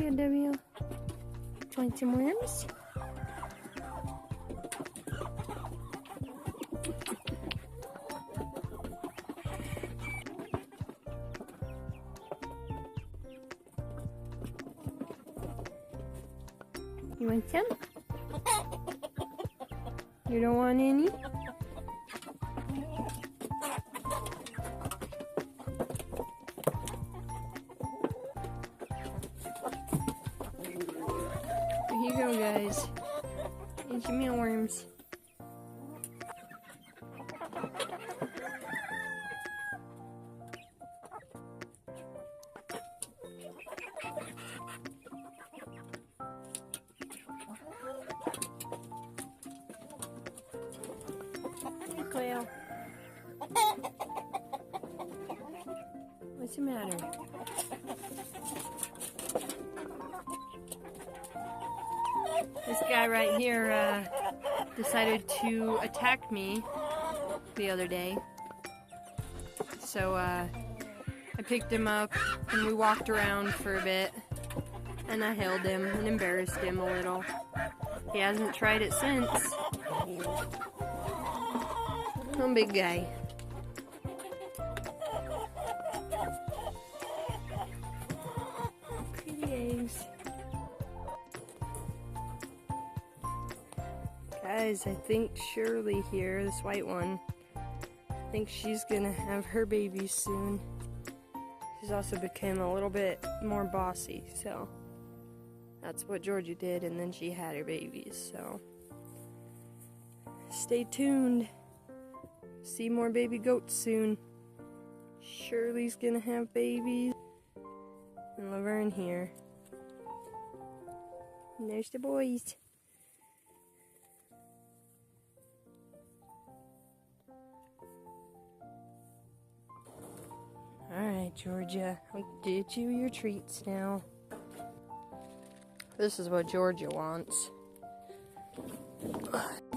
Here you go, W. Want some worms? You want some? You don't want any? Here you go, guys. Eat your mealworms. Hey, Quail. What's the matter? This guy right here decided to attack me the other day. So I picked him up and we walked around for a bit and I held him and embarrassed him a little. He hasn't tried it since. Oh, big guy. Pretty eggs. Guys, I think Shirley here, this white one, I think she's gonna have her babies soon. She's also become a little bit more bossy, so that's what Georgia did, and then she had her babies, so stay tuned. See more baby goats soon. Shirley's gonna have babies, and Laverne here. And there's the boys. Alright, Georgia, I'll get you your treats now. This is what Georgia wants.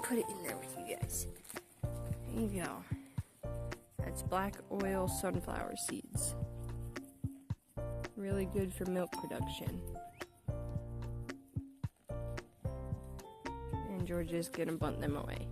Put it in there with you guys. There you go. That's black oil sunflower seeds. Really good for milk production. And Georgia's gonna bunt them away.